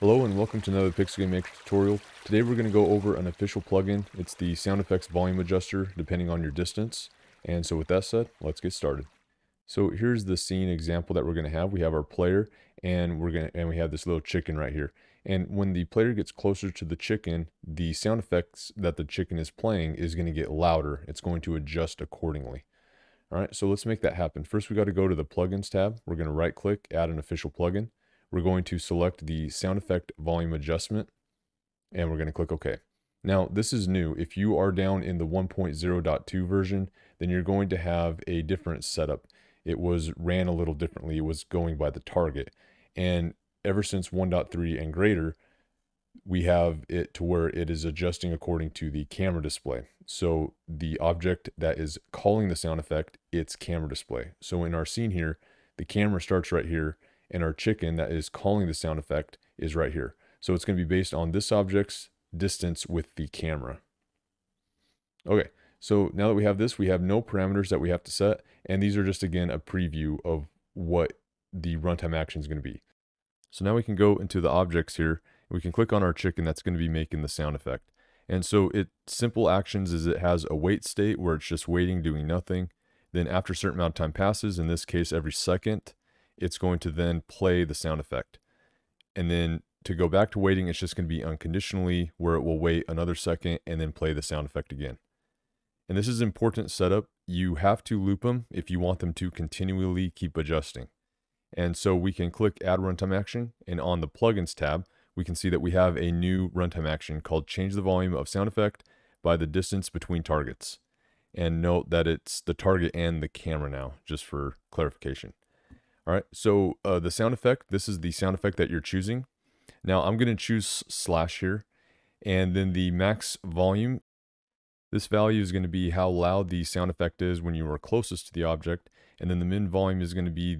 Hello and welcome to another Pixel Game Maker tutorial. Today we're going to go over an official plugin. It's the sound effects volume adjuster depending on your distance. And so with that said, let's get started. So here's the scene example that we're going to have. We have our player and we have this little chicken right here. And when the player gets closer to the chicken, the sound effects that the chicken is playing is going to get louder. It's going to adjust accordingly. All right, so let's make that happen. First we got to go to the plugins tab. We're going to right click, add an official plugin. We're going to select the sound effect volume adjustment and we're going to click OK. Now this is new. If you are down in the 1.0.2 version, then you're going to have a different setup. It was ran a little differently. It was going by the target. And ever since 1.3 and greater, we have it to where it is adjusting according to the camera display. So the object that is calling the sound effect, it's camera display. So in our scene here, the camera starts right here and our chicken that is calling the sound effect is right here. So it's going to be based on this object's distance with the camera. Okay, so now that we have this, we have no parameters that we have to set, and these are just, again, a preview of what the runtime action is going to be. So now we can go into the objects here, and we can click on our chicken that's going to be making the sound effect. And so simple actions is it has a wait state where it's just waiting, doing nothing. Then after a certain amount of time passes, in this case every second, it's going to then play the sound effect. And then to go back to waiting, it's just going to be unconditionally where it will wait another second and then play the sound effect again. And this is important setup. You have to loop them if you want them to continually keep adjusting. And so we can click add runtime action, and on the plugins tab, we can see that we have a new runtime action called change the volume of sound effect by the distance between targets. And note that it's the target and the camera now, just for clarification. All right, so the sound effect, this is the sound effect that you're choosing. Now I'm going to choose slash here, and then the max volume, this value is going to be how loud the sound effect is when you are closest to the object, and then the min volume is going to be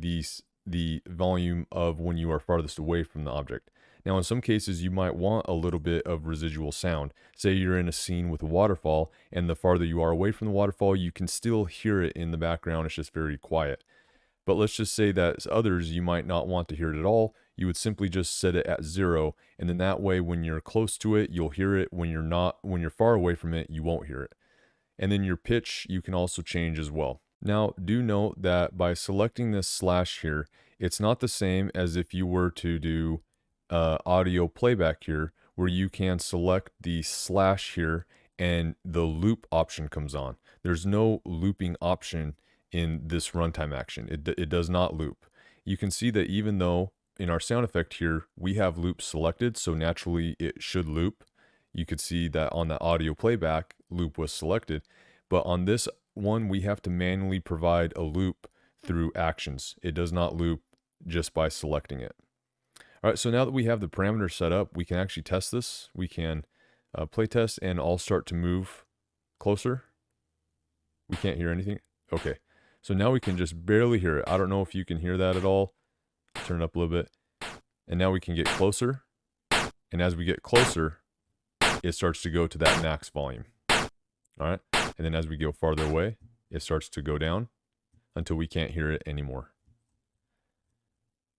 the volume of when you are farthest away from the object. Now in some cases you might want a little bit of residual sound. Say you're in a scene with a waterfall, and the farther you are away from the waterfall, you can still hear it in the background, it's just very quiet. But let's just say that others, you might not want to hear it at all. You would simply just set it at 0. And then that way, when you're close to it, you'll hear it. When you're far away from it, you won't hear it. And then your pitch, you can also change as well. Now, do note that by selecting this slash here, it's not the same as if you were to do audio playback here, where you can select the slash here and the loop option comes on. There's no looping option in this runtime action. It does not loop. You can see that even though in our sound effect here, we have loop selected, so naturally it should loop. You could see that on the audio playback, loop was selected. But on this one, we have to manually provide a loop through actions. It does not loop just by selecting it. All right, so now that we have the parameters set up, we can actually test this. We can play test, and I'll start to move closer. We can't hear anything. Okay. So now we can just barely hear it. I don't know if you can hear that at all. Turn it up a little bit. And now we can get closer. And as we get closer, it starts to go to that max volume. All right. And then as we go farther away, it starts to go down until we can't hear it anymore.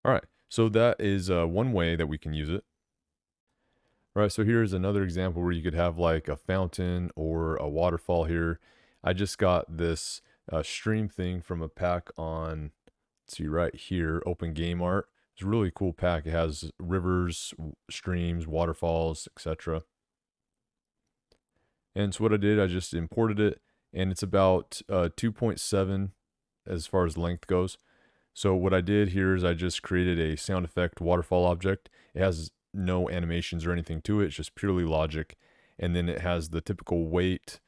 All right. So that is one way that we can use it. All right. So here's another example where you could have like a fountain or a waterfall here. I just got this stream thing from a pack on, let's see right here, Open Game Art. It's a really cool pack. It has rivers, streams, waterfalls, etc. And so what I did, I just imported it, and it's about 2.7 as far as length goes. So what I did here is I just created a sound effect waterfall object. It has no animations or anything to it. It's just purely logic. And then it has the typical weight.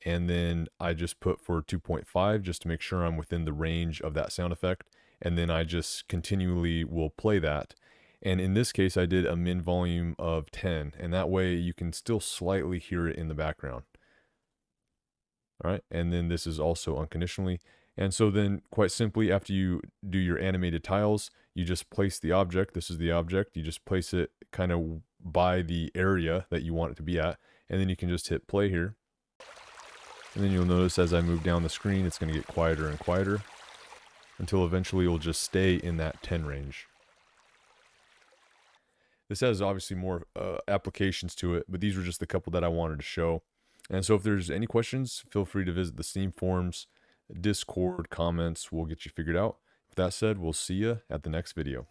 And then I just put for 2.5 just to make sure I'm within the range of that sound effect. And then I just continually will play that. And in this case, I did a min volume of 10. And that way you can still slightly hear it in the background. All right. And then this is also unconditionally. And so then quite simply, after you do your animated tiles, you just place the object. This is the object. You just place it kind of by the area that you want it to be at. And then you can just hit play here. And then you'll notice as I move down the screen, it's going to get quieter and quieter until eventually it will just stay in that 10 range. This has obviously more applications to it, but these were just the couple that I wanted to show. And so if there's any questions, feel free to visit the Steam forums, Discord, comments, we'll get you figured out. With that said, we'll see you at the next video.